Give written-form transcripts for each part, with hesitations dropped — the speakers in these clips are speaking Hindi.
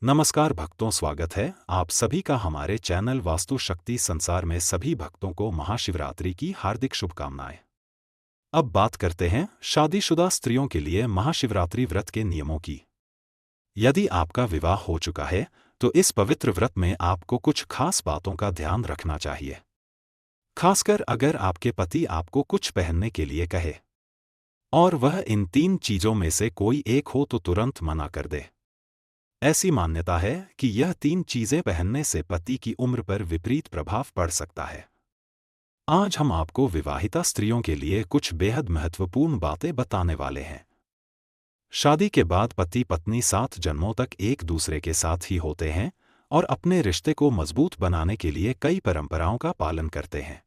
नमस्कार भक्तों, स्वागत है आप सभी का हमारे चैनल वास्तु शक्ति संसार में। सभी भक्तों को महाशिवरात्रि की हार्दिक शुभकामनाएं। अब बात करते हैं शादीशुदा स्त्रियों के लिए महाशिवरात्रि व्रत के नियमों की। यदि आपका विवाह हो चुका है तो इस पवित्र व्रत में आपको कुछ खास बातों का ध्यान रखना चाहिए, खासकर अगर आपके पति आपको कुछ पहनने के लिए कहे और वह इन 3 चीजों में से कोई एक हो तो तुरंत मना कर दे। ऐसी मान्यता है कि यह 3 चीजें पहनने से पति की उम्र पर विपरीत प्रभाव पड़ सकता है। आज हम आपको विवाहिता स्त्रियों के लिए कुछ बेहद महत्वपूर्ण बातें बताने वाले हैं। शादी के बाद पति पत्नी 7 जन्मों तक एक दूसरे के साथ ही होते हैं और अपने रिश्ते को मजबूत बनाने के लिए कई परंपराओं का पालन करते हैं।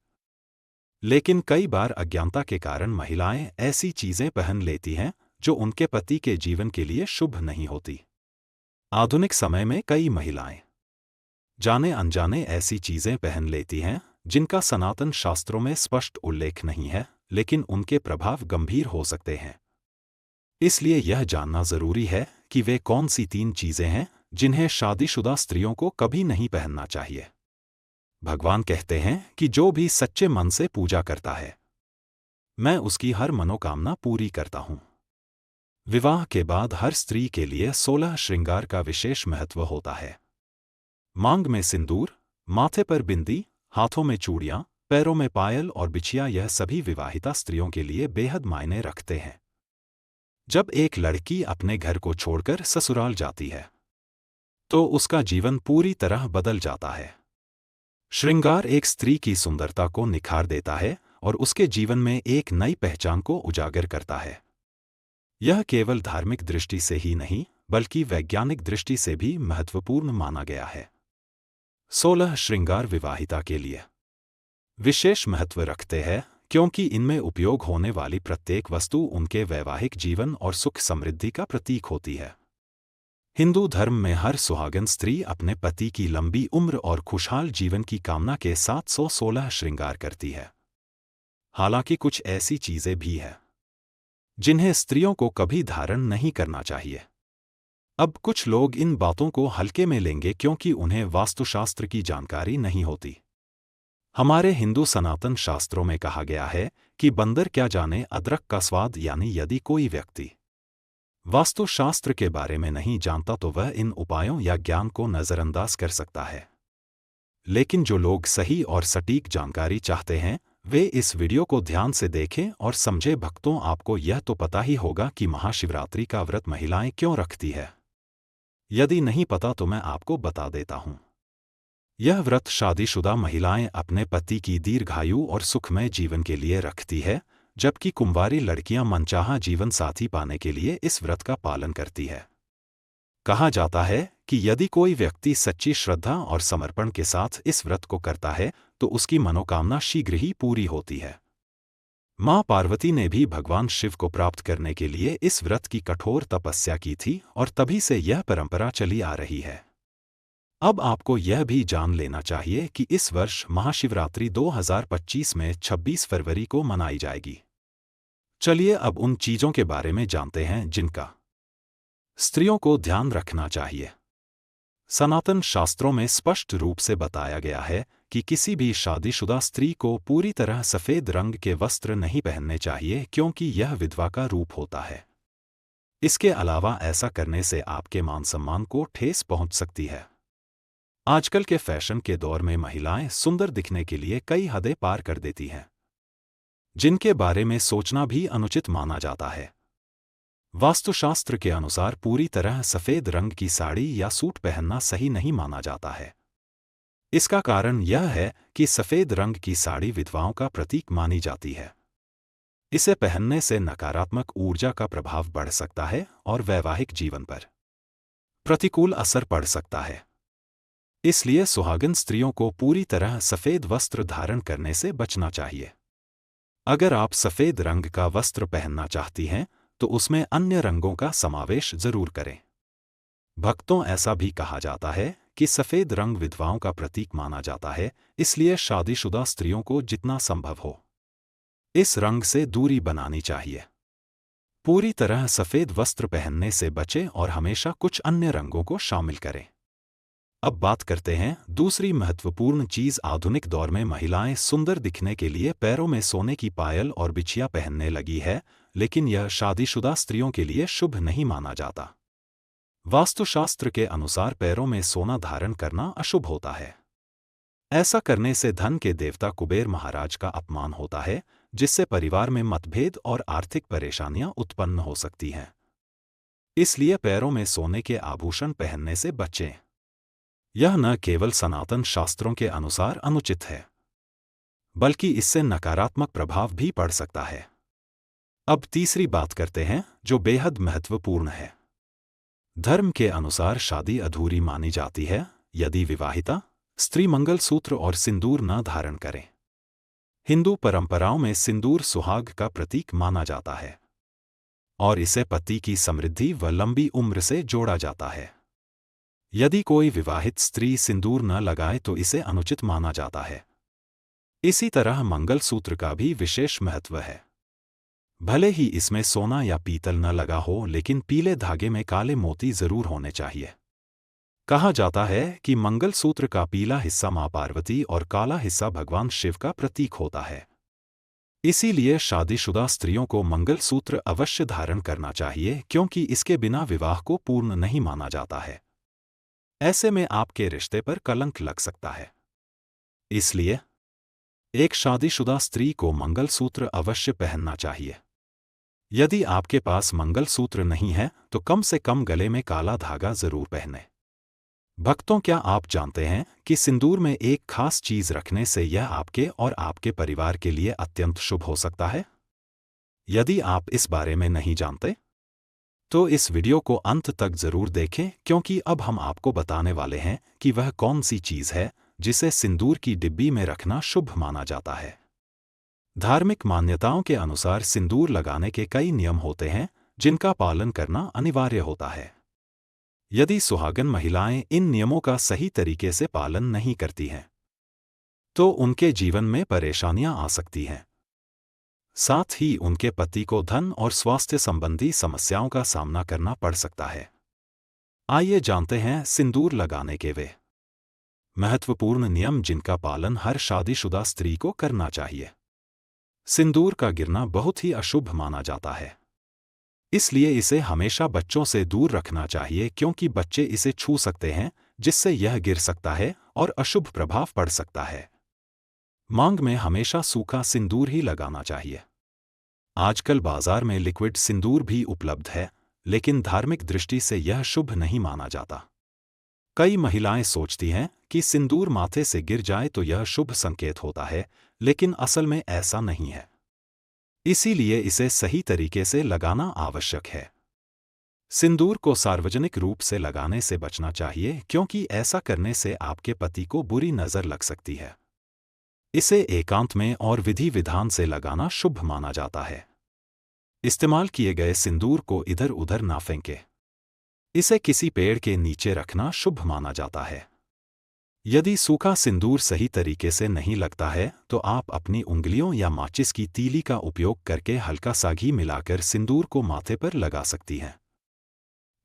लेकिन कई बार अज्ञानता के कारण महिलाएं ऐसी चीजें पहन लेती हैं जो उनके पति के जीवन के लिए शुभ नहीं होती। आधुनिक समय में कई महिलाएं जाने अनजाने ऐसी चीजें पहन लेती हैं जिनका सनातन शास्त्रों में स्पष्ट उल्लेख नहीं है, लेकिन उनके प्रभाव गंभीर हो सकते हैं। इसलिए यह जानना जरूरी है कि वे कौन सी 3 चीजें हैं जिन्हें शादीशुदा स्त्रियों को कभी नहीं पहनना चाहिए। भगवान कहते हैं कि जो भी सच्चे मन से पूजा करता है, मैं उसकी हर मनोकामना पूरी करता हूं। विवाह के बाद हर स्त्री के लिए 16 श्रृंगार का विशेष महत्व होता है। मांग में सिंदूर, माथे पर बिंदी, हाथों में चूड़ियां, पैरों में पायल और बिछिया, यह सभी विवाहिता स्त्रियों के लिए बेहद मायने रखते हैं। जब एक लड़की अपने घर को छोड़कर ससुराल जाती है तो उसका जीवन पूरी तरह बदल जाता है। श्रृंगार एक स्त्री की सुंदरता को निखार देता है और उसके जीवन में एक नई पहचान को उजागर करता है। यह केवल धार्मिक दृष्टि से ही नहीं बल्कि वैज्ञानिक दृष्टि से भी महत्वपूर्ण माना गया है। 16 श्रृंगार विवाहिता के लिए विशेष महत्व रखते हैं क्योंकि इनमें उपयोग होने वाली प्रत्येक वस्तु उनके वैवाहिक जीवन और सुख समृद्धि का प्रतीक होती है। हिंदू धर्म में हर सुहागन स्त्री अपने पति की लंबी उम्र और खुशहाल जीवन की कामना के 716 श्रृंगार करती है। हालांकि कुछ ऐसी चीजें भी हैं जिन्हें स्त्रियों को कभी धारण नहीं करना चाहिए। अब कुछ लोग इन बातों को हल्के में लेंगे क्योंकि उन्हें वास्तुशास्त्र की जानकारी नहीं होती। हमारे हिंदू सनातन शास्त्रों में कहा गया है कि बंदर क्या जाने अदरक का स्वाद, यानी यदि कोई व्यक्ति वास्तुशास्त्र के बारे में नहीं जानता तो वह इन उपायों या ज्ञान को नजरअंदाज कर सकता है। लेकिन जो लोग सही और सटीक जानकारी चाहते हैं वे इस वीडियो को ध्यान से देखें और समझे। भक्तों, आपको यह तो पता ही होगा कि महाशिवरात्रि का व्रत महिलाएं क्यों रखती है। यदि नहीं पता तो मैं आपको बता देता हूं। यह व्रत शादीशुदा महिलाएं अपने पति की दीर्घायु और सुखमय जीवन के लिए रखती है, जबकि कुंवारी लड़कियां मनचाहा जीवन साथी पाने के लिए इस व्रत का पालन करती है। कहा जाता है कि यदि कोई व्यक्ति सच्ची श्रद्धा और समर्पण के साथ इस व्रत को करता है तो उसकी मनोकामना शीघ्र ही पूरी होती है। मां पार्वती ने भी भगवान शिव को प्राप्त करने के लिए इस व्रत की कठोर तपस्या की थी और तभी से यह परंपरा चली आ रही है। अब आपको यह भी जान लेना चाहिए कि इस वर्ष महाशिवरात्रि 2025 में 26 फरवरी को मनाई जाएगी। चलिए अब उन चीजों के बारे में जानते हैं जिनका स्त्रियों को ध्यान रखना चाहिए। सनातन शास्त्रों में स्पष्ट रूप से बताया गया है कि किसी भी शादीशुदा स्त्री को पूरी तरह सफेद रंग के वस्त्र नहीं पहनने चाहिए क्योंकि यह विधवा का रूप होता है। इसके अलावा ऐसा करने से आपके मान सम्मान को ठेस पहुंच सकती है। आजकल के फैशन के दौर में महिलाएं सुंदर दिखने के लिए कई हदें पार कर देती हैं, जिनके बारे में सोचना भी अनुचित माना जाता है। वास्तुशास्त्र के अनुसार पूरी तरह सफेद रंग की साड़ी या सूट पहनना सही नहीं माना जाता है। इसका कारण यह है कि सफेद रंग की साड़ी विधवाओं का प्रतीक मानी जाती है। इसे पहनने से नकारात्मक ऊर्जा का प्रभाव बढ़ सकता है और वैवाहिक जीवन पर प्रतिकूल असर पड़ सकता है। इसलिए सुहागन स्त्रियों को पूरी तरह सफेद वस्त्र धारण करने से बचना चाहिए। अगर आप सफेद रंग का वस्त्र पहनना चाहती हैं तो उसमें अन्य रंगों का समावेश जरूर करें। भक्तों, ऐसा भी कहा जाता है कि सफेद रंग विधवाओं का प्रतीक माना जाता है, इसलिए शादीशुदा स्त्रियों को जितना संभव हो इस रंग से दूरी बनानी चाहिए। पूरी तरह सफेद वस्त्र पहनने से बचें और हमेशा कुछ अन्य रंगों को शामिल करें। अब बात करते हैं दूसरी महत्वपूर्ण चीज। आधुनिक दौर में महिलाएं सुंदर दिखने के लिए पैरों में सोने की पायल और बिछिया पहनने लगी है, लेकिन यह शादीशुदा स्त्रियों के लिए शुभ नहीं माना जाता। वास्तुशास्त्र के अनुसार पैरों में सोना धारण करना अशुभ होता है। ऐसा करने से धन के देवता कुबेर महाराज का अपमान होता है, जिससे परिवार में मतभेद और आर्थिक परेशानियां उत्पन्न हो सकती हैं। इसलिए पैरों में सोने के आभूषण पहनने से बचें। यह न केवल सनातन शास्त्रों के अनुसार अनुचित है, बल्कि इससे नकारात्मक प्रभाव भी पड़ सकता है। अब तीसरी बात करते हैं, जो बेहद महत्वपूर्ण है। धर्म के अनुसार शादी अधूरी मानी जाती है यदि विवाहिता स्त्री मंगलसूत्र और सिंदूर न धारण करें। हिंदू परंपराओं में सिंदूर सुहाग का प्रतीक माना जाता है और इसे पति की समृद्धि व लंबी उम्र से जोड़ा जाता है। यदि कोई विवाहित स्त्री सिंदूर न लगाए तो इसे अनुचित माना जाता है। इसी तरह मंगलसूत्र का भी विशेष महत्व है। भले ही इसमें सोना या पीतल न लगा हो, लेकिन पीले धागे में काले मोती जरूर होने चाहिए। कहा जाता है कि मंगलसूत्र का पीला हिस्सा मां पार्वती और काला हिस्सा भगवान शिव का प्रतीक होता है। इसीलिए शादीशुदा स्त्रियों को मंगलसूत्र अवश्य धारण करना चाहिए, क्योंकि इसके बिना विवाह को पूर्ण नहीं माना जाता है। ऐसे में आपके रिश्ते पर कलंक लग सकता है। इसलिए एक शादीशुदा स्त्री को मंगलसूत्र अवश्य पहनना चाहिए। यदि आपके पास मंगलसूत्र नहीं है तो कम से कम गले में काला धागा जरूर पहने। भक्तों, क्या आप जानते हैं कि सिंदूर में एक खास चीज रखने से यह आपके और आपके परिवार के लिए अत्यंत शुभ हो सकता है? यदि आप इस बारे में नहीं जानते तो इस वीडियो को अंत तक जरूर देखें, क्योंकि अब हम आपको बताने वाले हैं कि वह कौन सी चीज है जिसे सिंदूर की डिब्बी में रखना शुभ माना जाता है। धार्मिक मान्यताओं के अनुसार सिंदूर लगाने के कई नियम होते हैं जिनका पालन करना अनिवार्य होता है। यदि सुहागन महिलाएं इन नियमों का सही तरीके से पालन नहीं करती हैं तो उनके जीवन में परेशानियां आ सकती हैं। साथ ही उनके पति को धन और स्वास्थ्य संबंधी समस्याओं का सामना करना पड़ सकता है। आइए जानते हैं सिंदूर लगाने के वे महत्वपूर्ण नियम जिनका पालन हर शादीशुदा स्त्री को करना चाहिए। सिंदूर का गिरना बहुत ही अशुभ माना जाता है, इसलिए इसे हमेशा बच्चों से दूर रखना चाहिए, क्योंकि बच्चे इसे छू सकते हैं जिससे यह गिर सकता है और अशुभ प्रभाव पड़ सकता है। मांग में हमेशा सूखा सिंदूर ही लगाना चाहिए। आजकल बाजार में लिक्विड सिंदूर भी उपलब्ध है, लेकिन धार्मिक दृष्टि से यह शुभ नहीं माना जाता। कई महिलाएं सोचती हैं कि सिंदूर माथे से गिर जाए तो यह शुभ संकेत होता है, लेकिन असल में ऐसा नहीं है। इसीलिए इसे सही तरीके से लगाना आवश्यक है। सिंदूर को सार्वजनिक रूप से लगाने से बचना चाहिए, क्योंकि ऐसा करने से आपके पति को बुरी नजर लग सकती है। इसे एकांत में और विधि विधान से लगाना शुभ माना जाता है। इस्तेमाल किए गए सिंदूर को इधर उधर ना फेंके। इसे किसी पेड़ के नीचे रखना शुभ माना जाता है। यदि सूखा सिंदूर सही तरीके से नहीं लगता है तो आप अपनी उंगलियों या माचिस की तीली का उपयोग करके हल्का सा घी मिलाकर सिंदूर को माथे पर लगा सकती हैं।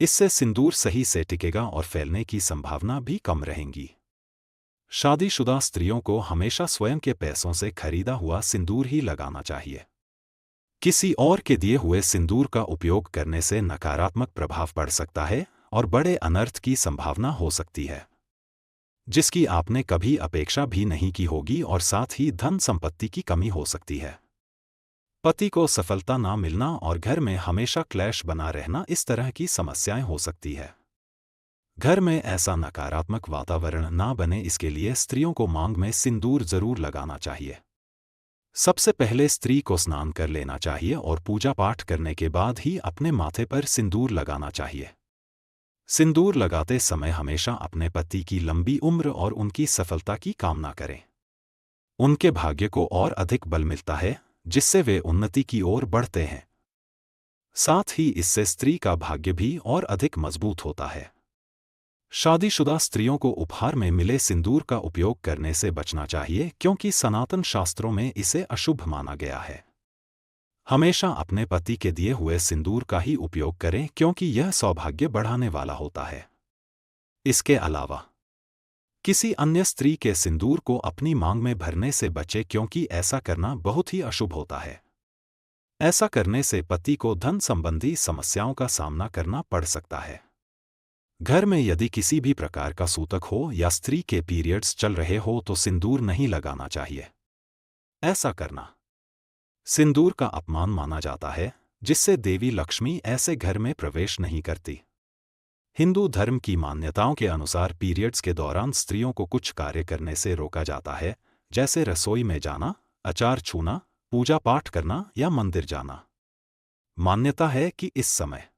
इससे सिंदूर सही से टिकेगा और फैलने की संभावना भी कम रहेगी। शादीशुदा स्त्रियों को हमेशा स्वयं के पैसों से खरीदा हुआ सिंदूर ही लगाना चाहिए। किसी और के दिए हुए सिंदूर का उपयोग करने से नकारात्मक प्रभाव पड़ सकता है और बड़े अनर्थ की संभावना हो सकती है, जिसकी आपने कभी अपेक्षा भी नहीं की होगी, और साथ ही धन संपत्ति की कमी हो सकती है। पति को सफलता ना मिलना और घर में हमेशा क्लैश बना रहना, इस तरह की समस्याएं हो सकती है। घर में ऐसा नकारात्मक वातावरण ना बने, इसके लिए स्त्रियों को मांग में सिंदूर जरूर लगाना चाहिए। सबसे पहले स्त्री को स्नान कर लेना चाहिए और पूजा पाठ करने के बाद ही अपने माथे पर सिंदूर लगाना चाहिए। सिंदूर लगाते समय हमेशा अपने पति की लंबी उम्र और उनकी सफलता की कामना करें। उनके भाग्य को और अधिक बल मिलता है, जिससे वे उन्नति की ओर बढ़ते हैं। साथ ही इससे स्त्री का भाग्य भी और अधिक मजबूत होता है। शादीशुदा स्त्रियों को उपहार में मिले सिंदूर का उपयोग करने से बचना चाहिए, क्योंकि सनातन शास्त्रों में इसे अशुभ माना गया है। हमेशा अपने पति के दिए हुए सिंदूर का ही उपयोग करें क्योंकि यह सौभाग्य बढ़ाने वाला होता है। इसके अलावा किसी अन्य स्त्री के सिंदूर को अपनी मांग में भरने से बचे क्योंकि ऐसा करना बहुत ही अशुभ होता है। ऐसा करने से पति को धन संबंधी समस्याओं का सामना करना पड़ सकता है। घर में यदि किसी भी प्रकार का सूतक हो या स्त्री के पीरियड्स चल रहे हो तो सिंदूर नहीं लगाना चाहिए। ऐसा करना सिंदूर का अपमान माना जाता है, जिससे देवी लक्ष्मी ऐसे घर में प्रवेश नहीं करती। हिंदू धर्म की मान्यताओं के अनुसार पीरियड्स के दौरान स्त्रियों को कुछ कार्य करने से रोका जाता है, जैसे रसोई में जाना, अचार छूना, पूजा पाठ करना या मंदिर जाना। मान्यता है कि इस समय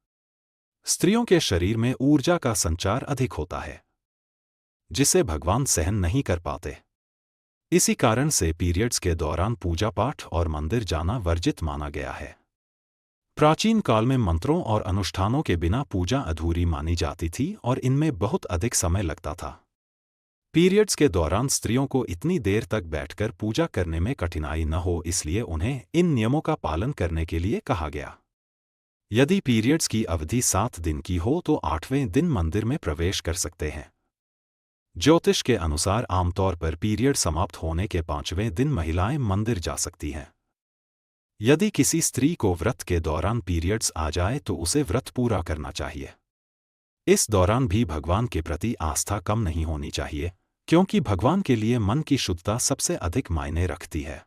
स्त्रियों के शरीर में ऊर्जा का संचार अधिक होता है, जिसे भगवान सहन नहीं कर पाते। इसी कारण से पीरियड्स के दौरान पूजा पाठ और मंदिर जाना वर्जित माना गया है। प्राचीन काल में मंत्रों और अनुष्ठानों के बिना पूजा अधूरी मानी जाती थी और इनमें बहुत अधिक समय लगता था। पीरियड्स के दौरान स्त्रियों को इतनी देर तक बैठकर पूजा करने में कठिनाई न हो, इसलिए उन्हें इन नियमों का पालन करने के लिए कहा गया। यदि पीरियड्स की अवधि 7 दिन की हो तो 8वें दिन मंदिर में प्रवेश कर सकते हैं। ज्योतिष के अनुसार आमतौर पर पीरियड समाप्त होने के 5वें दिन महिलाएं मंदिर जा सकती हैं। यदि किसी स्त्री को व्रत के दौरान पीरियड्स आ जाए तो उसे व्रत पूरा करना चाहिए। इस दौरान भी भगवान के प्रति आस्था कम नहीं होनी चाहिए, क्योंकि भगवान के लिए मन की शुद्धता सबसे अधिक मायने रखती है।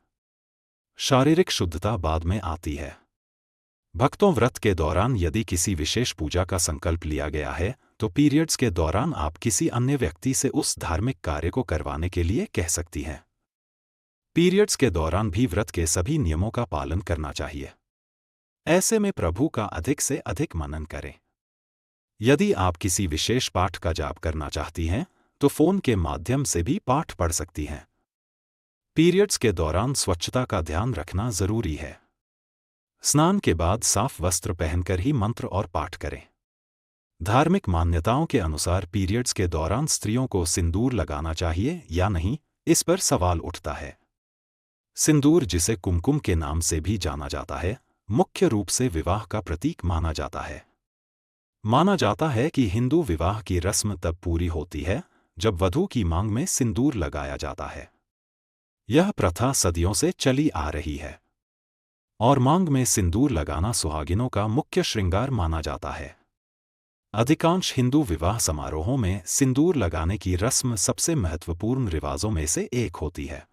शारीरिक शुद्धता बाद में आती है। भक्तों, व्रत के दौरान यदि किसी विशेष पूजा का संकल्प लिया गया है तो पीरियड्स के दौरान आप किसी अन्य व्यक्ति से उस धार्मिक कार्य को करवाने के लिए कह सकती हैं। पीरियड्स के दौरान भी व्रत के सभी नियमों का पालन करना चाहिए। ऐसे में प्रभु का अधिक से अधिक मनन करें। यदि आप किसी विशेष पाठ का जाप करना चाहती हैं तो फोन के माध्यम से भी पाठ पढ़ सकती हैं। पीरियड्स के दौरान स्वच्छता का ध्यान रखना जरूरी है। स्नान के बाद साफ वस्त्र पहनकर ही मंत्र और पाठ करें। धार्मिक मान्यताओं के अनुसार पीरियड्स के दौरान स्त्रियों को सिंदूर लगाना चाहिए या नहीं, इस पर सवाल उठता है। सिंदूर, जिसे कुमकुम के नाम से भी जाना जाता है, मुख्य रूप से विवाह का प्रतीक माना जाता है। माना जाता है कि हिंदू विवाह की रस्म तब पूरी होती है जब वधू की मांग में सिंदूर लगाया जाता है। यह प्रथा सदियों से चली आ रही है और मांग में सिंदूर लगाना सुहागिनों का मुख्य श्रृंगार माना जाता है। अधिकांश हिंदू विवाह समारोहों में सिंदूर लगाने की रस्म सबसे महत्वपूर्ण रिवाजों में से एक होती है।